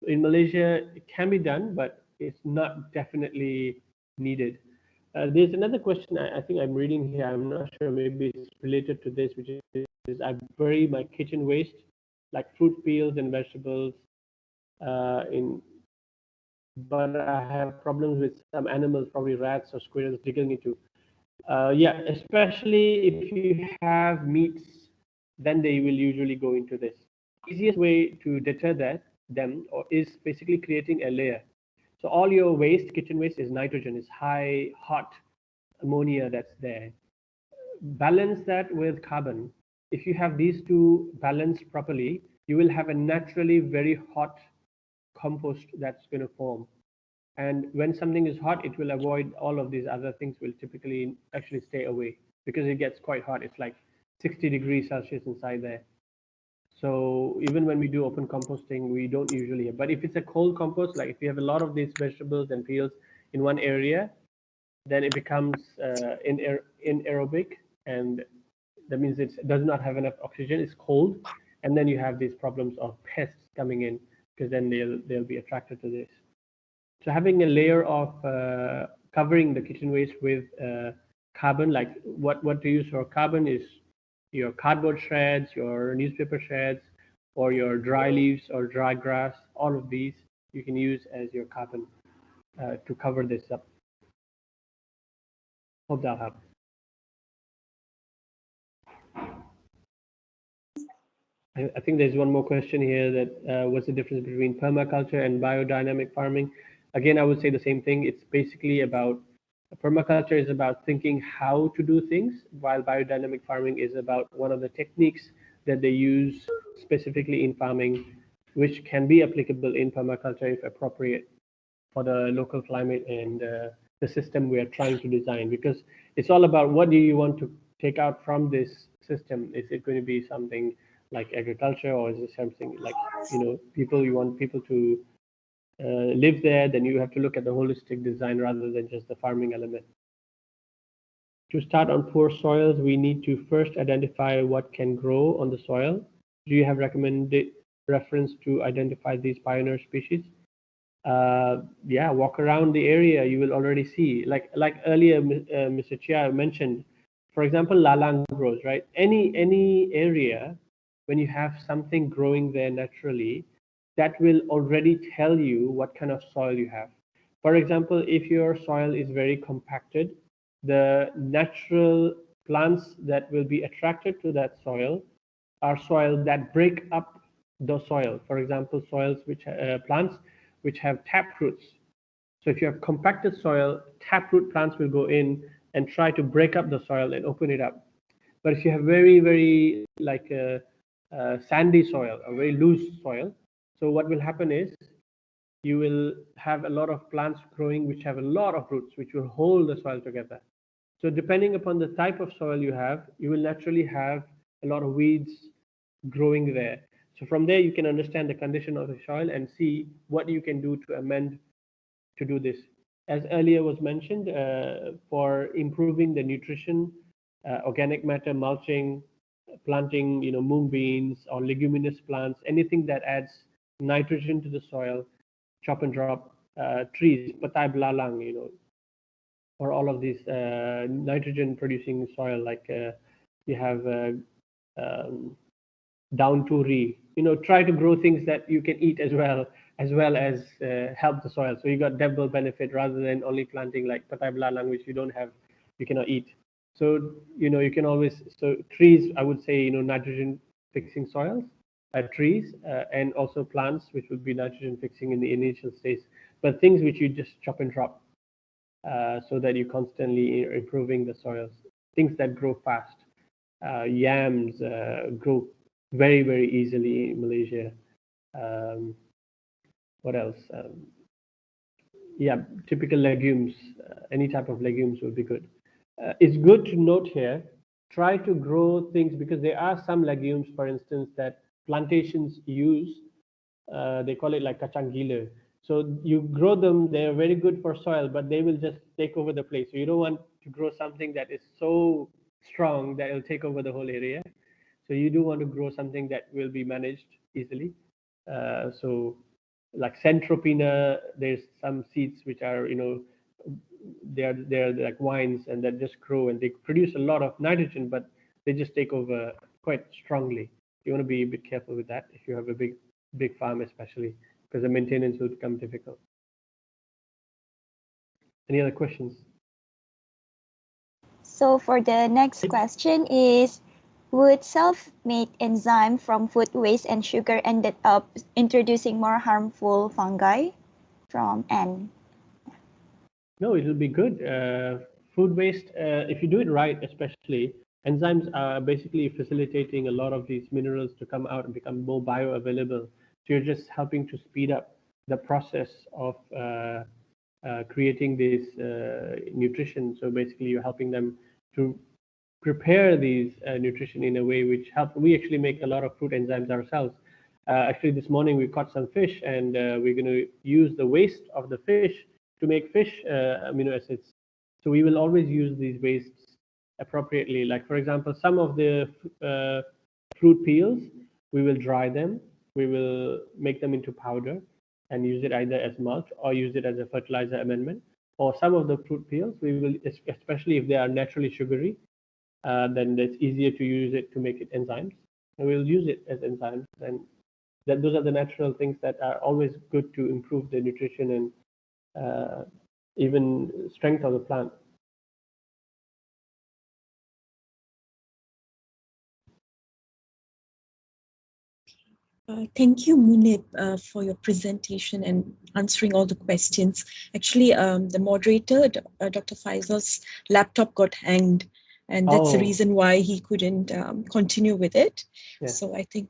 In Malaysia, it can be done, but it's not definitely needed. There's another question I think I'm reading here. I'm not sure. Maybe it's related to this, which is I bury my kitchen waste, like fruit peels and vegetables, in. But I have problems with some animals, probably rats or squirrels, digging into. Yeah, especially if you have meats, then they will usually go into this. Easiest way to deter them or is basically creating a layer. So all your waste, kitchen waste, is nitrogen, is high, hot ammonia that's there. Balance that with carbon. If you have these two balanced properly, you will have a naturally very hot compost that's going to form. And when something is hot, it will avoid all of these other things, will typically actually stay away, because it gets quite hot. It's like 60 degrees Celsius inside there. So even when we do open composting, we don't usually have. But if it's a cold compost, like if you have a lot of these vegetables and peels in one area, then it becomes inaerobic, and that means it does not have enough oxygen. It's cold, and then you have these problems of pests coming in because then they'll be attracted to this. So having a layer of covering the kitchen waste with carbon, like what to use for carbon is your cardboard shreds, your newspaper shreds, or your dry leaves or dry grass. All of these you can use as your carbon to cover this up. Hope that'll help. I think there's one more question here that what's the difference between permaculture and biodynamic farming? Again, I would say the same thing. It's basically about permaculture is about thinking how to do things, while biodynamic farming is about one of the techniques that they use specifically in farming, which can be applicable in permaculture if appropriate for the local climate and the system we are trying to design. Because it's all about what do you want to take out from this system. Is it going to be something like agriculture, or is it something like, people, you want people to live there? Then you have to look at the holistic design rather than just the farming element. To start on poor soils, we need to first identify what can grow on the soil. Do you have recommended reference to identify these pioneer species? Yeah, walk around the area, you will already see, like earlier Mr. Chia mentioned, for example, lalang grows, right? Any area, when you have something growing there naturally, that will already tell you what kind of soil you have. For example, if your soil is very compacted, the natural plants that will be attracted to that soil are soil that break up the soil. For example, soils which plants which have tap roots. So if you have compacted soil, taproot plants will go in and try to break up the soil and open it up. But if you have very like sandy soil, a very loose soil, so what will happen is you will have a lot of plants growing which have a lot of roots which will hold the soil together. So depending upon the type of soil you have, you will naturally have a lot of weeds growing there. So from there, you can understand the condition of the soil and see what you can do to amend to do this. As earlier was mentioned, for improving the nutrition, organic matter, mulching, planting, mung beans or leguminous plants, anything that adds nitrogen to the soil, chop and drop trees, patai belalang, or all of these nitrogen producing soil, like you have down turi, try to grow things that you can eat as well as help the soil. So you got double benefit rather than only planting like patai belalang, which you cannot eat. So you can always, so trees, I would say, nitrogen fixing soils, trees, and also plants which would be nitrogen fixing in the initial stage, but things which you just chop and drop, so that you're constantly improving the soils. Things that grow fast. Yams grow very easily in Malaysia. What else? Yeah, typical legumes. Any type of legumes would be good. It's good to note here, try to grow things, because there are some legumes, for instance, that plantations use. They call it like kacang gila. So you grow them, they're very good for soil, but they will just take over the place. So you don't want to grow something that is so strong that it'll take over the whole area. So you do want to grow something that will be managed easily. So like centropina, there's some seeds which are, they're like wines, and that just grow and they produce a lot of nitrogen, but they just take over quite strongly. You want to be a bit careful with that if you have a big farm, especially because the maintenance will become difficult. Any other questions? So for the next question is, would self-made enzyme from food waste and sugar ended up introducing more harmful fungi? From N. No, it will be good. Food waste, if you do it right, especially, enzymes are basically facilitating a lot of these minerals to come out and become more bioavailable. So you're just helping to speed up the process of creating this nutrition. So basically, you're helping them to prepare these nutrition in a way which help. We actually make a lot of fruit enzymes ourselves. Actually, this morning we caught some fish, and we're going to use the waste of the fish to make fish amino acids. So we will always use these wastes appropriately. Like, for example, some of the fruit peels, we will dry them, we will make them into powder and use it either as mulch or use it as a fertilizer amendment. Or some of the fruit peels, we will, especially if they are naturally sugary, then it's easier to use it to make it enzymes. And we'll use it as enzymes. And those are the natural things that are always good to improve the nutrition and even strength of the plant. Thank you, Muneeb, for your presentation and answering all the questions. Actually, the moderator, Dr. Faisal's laptop got hanged, and that's the reason why he couldn't continue with it. Yeah. So I think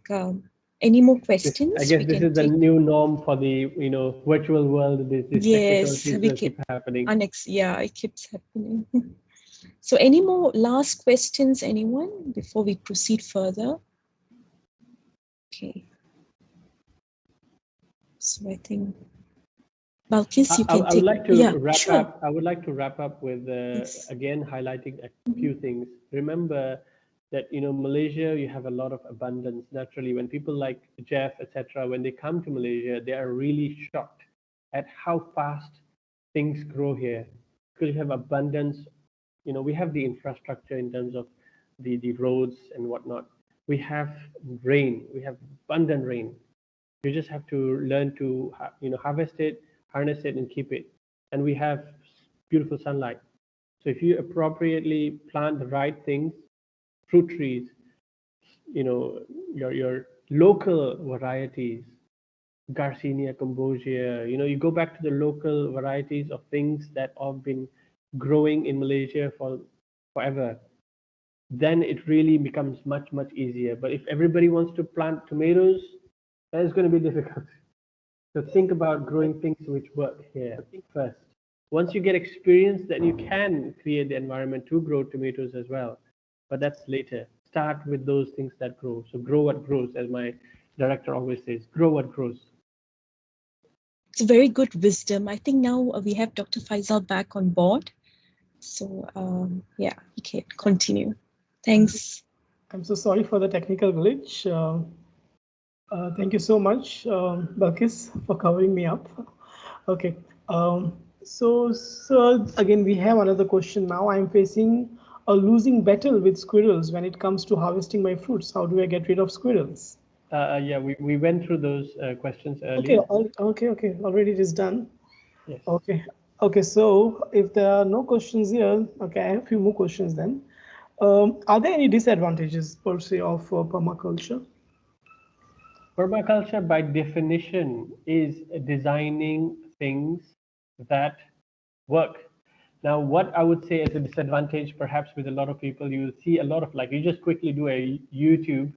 any more questions? I guess this is the new norm for the virtual world. This yes, technical things keep happening. Yeah, it keeps happening. So any more last questions, anyone, before we proceed further? Okay. So I think, Balkis, you can I would like to wrap up. I would like to wrap up with again highlighting a few things. Remember that Malaysia, you have a lot of abundance naturally. When people like Jeff, etc., when they come to Malaysia, they are really shocked at how fast things grow here, because you have abundance. We have the infrastructure in terms of the roads and whatnot. We have rain. We have abundant rain. You just have to learn to harvest it, harness it, and keep it. And we have beautiful sunlight. So if you appropriately plant the right things, fruit trees, your local varieties, Garcinia, Cambogia, you go back to the local varieties of things that have been growing in Malaysia for forever, then it really becomes much, much easier. But if everybody wants to plant tomatoes, that is going to be difficult. So think about growing things which work here first. Once you get experience, then you can create the environment to grow tomatoes as well. But that's later. Start with those things that grow. So grow what grows, as my director always says, grow what grows. It's very good wisdom. I think now we have Dr. Faisal back on board. So yeah, okay, continue. Thanks. I'm so sorry for the technical glitch. Thank you so much, Balkis, for covering me up. Okay. So again, we have another question now. I'm facing a losing battle with squirrels when it comes to harvesting my fruits. How do I get rid of squirrels? Yeah, we went through those questions earlier. Okay. Already it is done. Yes. Okay. So if there are no questions here, okay, I have a few more questions then. Are there any disadvantages per se of permaculture? Permaculture, by definition, is designing things that work. Now, what I would say as a disadvantage, perhaps with a lot of people, you will see a lot of, like, you just quickly do a YouTube,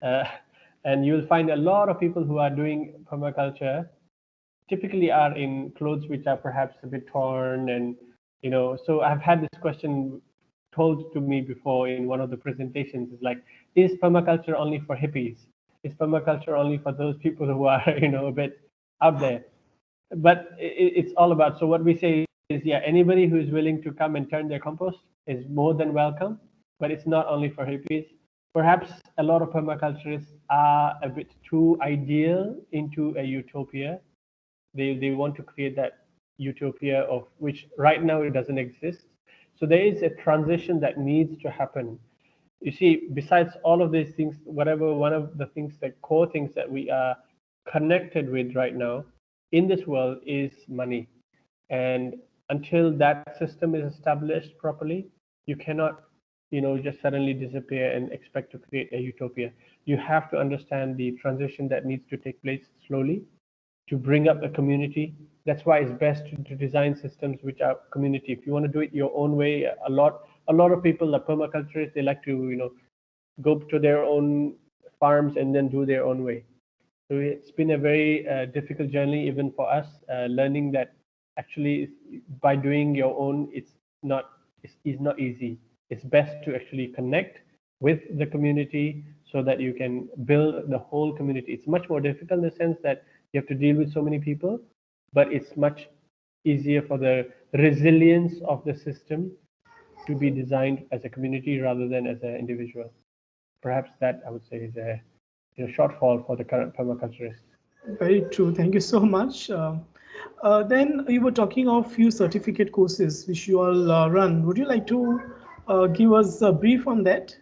and you'll find a lot of people who are doing permaculture typically are in clothes which are perhaps a bit torn, and so I've had this question told to me before in one of the presentations. It's like, is permaculture only for hippies? Is permaculture only for those people who are a bit out there? But it's all about, so what we say is, yeah, anybody who is willing to come and turn their compost is more than welcome, but it's not only for hippies. Perhaps a lot of permaculturists are a bit too ideal into a utopia. They want to create that utopia of which right now it doesn't exist. So there is a transition that needs to happen. You see, besides all of these things, whatever, one of the things, that core things that we are connected with right now in this world is money. And until that system is established properly, you cannot just suddenly disappear and expect to create a utopia. You have to understand the transition that needs to take place slowly to bring up a community. That's why it's best to design systems which are community. If you want to do it your own way, a lot of people are permaculturists. They like to go to their own farms and then do their own way. So it's been a very difficult journey even for us, learning that actually by doing your own, it's not easy. it's best to actually connect with the community so that you can build the whole community. It's much more difficult in the sense that you have to deal with so many people, but it's much easier for the resilience of the system to be designed as a community rather than as an individual. Perhaps that I would say is a shortfall for the current permaculturists. Very true. Thank you so much. Then you were talking of few certificate courses which you all run. Would you like to give us a brief on that?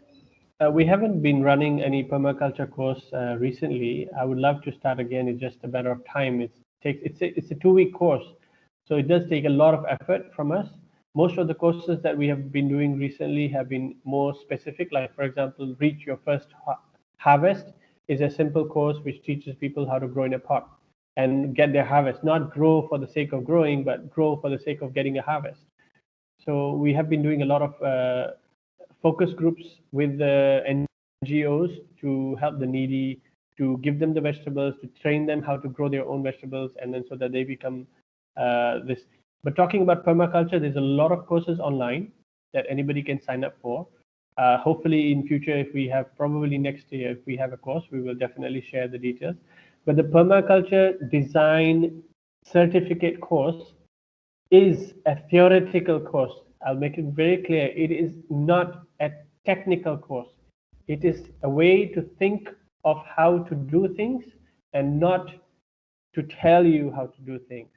We haven't been running any permaculture course recently. I would love to start again. It's just a matter of time. It's a 2-week course, so it does take a lot of effort from us. Most of the courses that we have been doing recently have been more specific. Like for example, Reach Your First Harvest is a simple course which teaches people how to grow in a pot and get their harvest. Not grow for the sake of growing, but grow for the sake of getting a harvest. So we have been doing a lot of focus groups with the NGOs to help the needy, to give them the vegetables, to train them how to grow their own vegetables, and then so that they become this. But talking about permaculture, there's a lot of courses online that anybody can sign up for. Hopefully in future, if we have, probably next year, if we have a course, we will definitely share the details. But the permaculture design certificate course is a theoretical course. I'll make it very clear. It is not a technical course. It is a way to think of how to do things and not to tell you how to do things.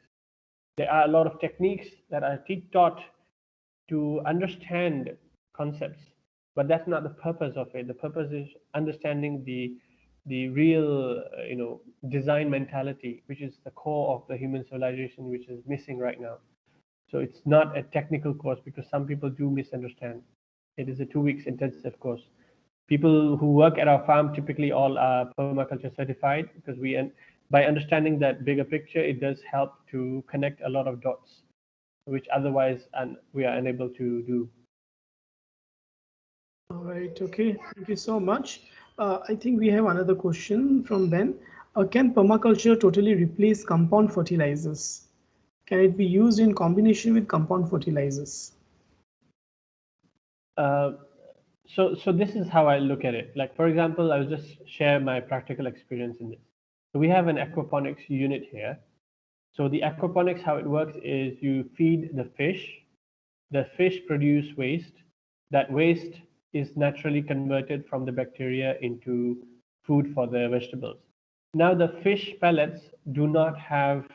There are a lot of techniques that are taught to understand concepts, but that's not the purpose of it. The purpose is understanding the real design mentality, which is the core of the human civilization, which is missing right now. So it's not a technical course because some people do misunderstand. It is a 2 weeks intensive course. People who work at our farm typically all are permaculture certified because by understanding that bigger picture, it does help to connect a lot of dots, which otherwise we are unable to do. All right. Okay. Thank you so much. I think we have another question from Ben. Can permaculture totally replace compound fertilizers? Can it be used in combination with compound fertilizers? So this is how I look at it. Like, for example, I'll just share my practical experience in this. So we have an aquaponics unit here. So the aquaponics, how it works is you feed the fish produce waste. That waste is naturally converted from the bacteria into food for the vegetables. Now the fish pellets do not have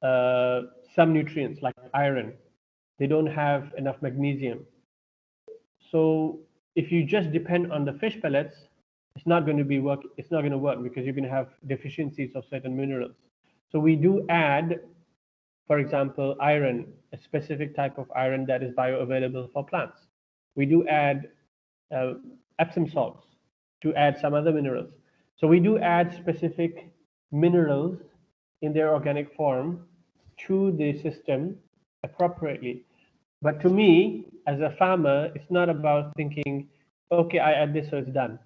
some nutrients like iron. They don't have enough magnesium. So if you just depend on the fish pellets, it's not going to work because you're going to have deficiencies of certain minerals. So we do add, for example, iron, a specific type of iron that is bioavailable for plants. We do add Epsom salts to add some other minerals. So we do add specific minerals in their organic form to the system appropriately. But to me, as a farmer, it's not about thinking, okay, I add this, so it's done.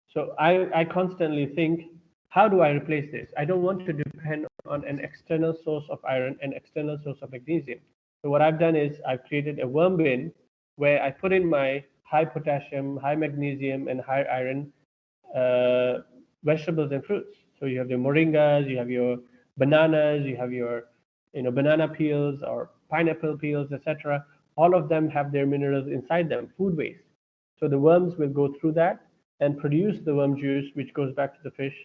So I constantly think, how do I replace this? I don't want to depend on an external source of iron and external source of magnesium. So what I've done is I've created a worm bin where I put in my high potassium, high magnesium, and high iron vegetables and fruits. So you have your moringas, you have your bananas, you have your banana peels or pineapple peels, etc. All of them have their minerals inside them, food waste. So the worms will go through that and produce the worm juice, which goes back to the fish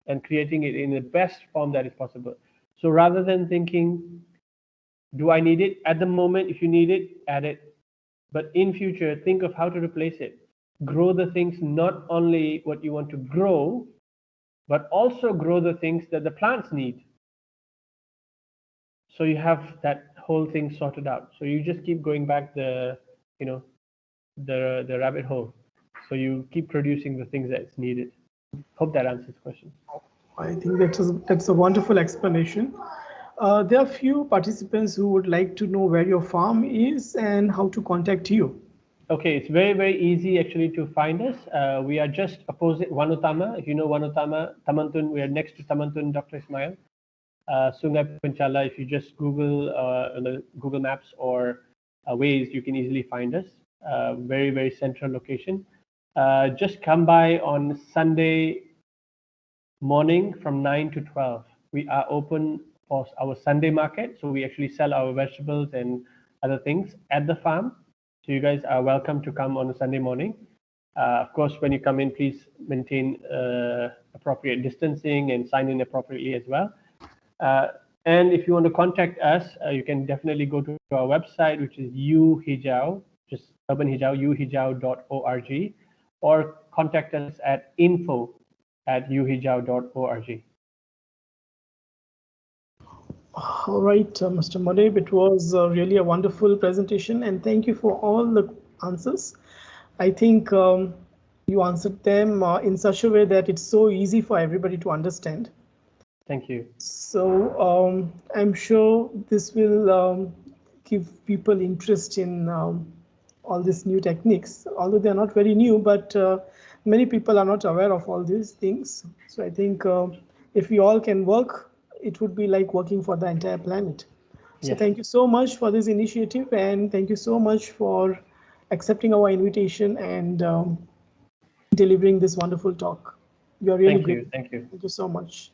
and creating it in the best form that is possible. So rather than thinking, do I need it? At the moment, if you need it, add it. But in future, think of how to replace it. Grow the things, not only what you want to grow, but also grow the things that the plants need. So you have that whole thing sorted out. So you just keep going back the rabbit hole. So you keep producing the things that's needed. Hope that answers the question. I think that's a wonderful explanation. There are few participants who would like to know where your farm is and how to contact you. Okay, it's very, very easy actually to find us. We are just opposite Wanutama. If you know Wanutama, Tamantun, we are next to Tamantun, Dr. Ismail. Sungai Penchala, if you just Google Google Maps or ways you can easily find us. Very, very central location. Just come by on Sunday morning from 9 to 12. We are open for our Sunday market. So we actually sell our vegetables and other things at the farm. So you guys are welcome to come on a Sunday morning. Of course, when you come in, please maintain appropriate distancing and sign in appropriately as well. And if you want to contact us, you can definitely go to our website, which is Hijau, just Urban Hijau, uhijau.org, or contact us at info@uhijau.org. All right, Mr. Muneeb, it was really a wonderful presentation, and thank you for all the answers. I think you answered them in such a way that it's so easy for everybody to understand. Thank you. So I'm sure this will give people interest in all these new techniques, although they're not very new, but many people are not aware of all these things. So I think if we all can work, it would be like working for the entire planet. So Yes. thank you so much for this initiative, and thank you so much for accepting our invitation and delivering this wonderful talk. You're really Thank great. you. Thank you. Thank you so much.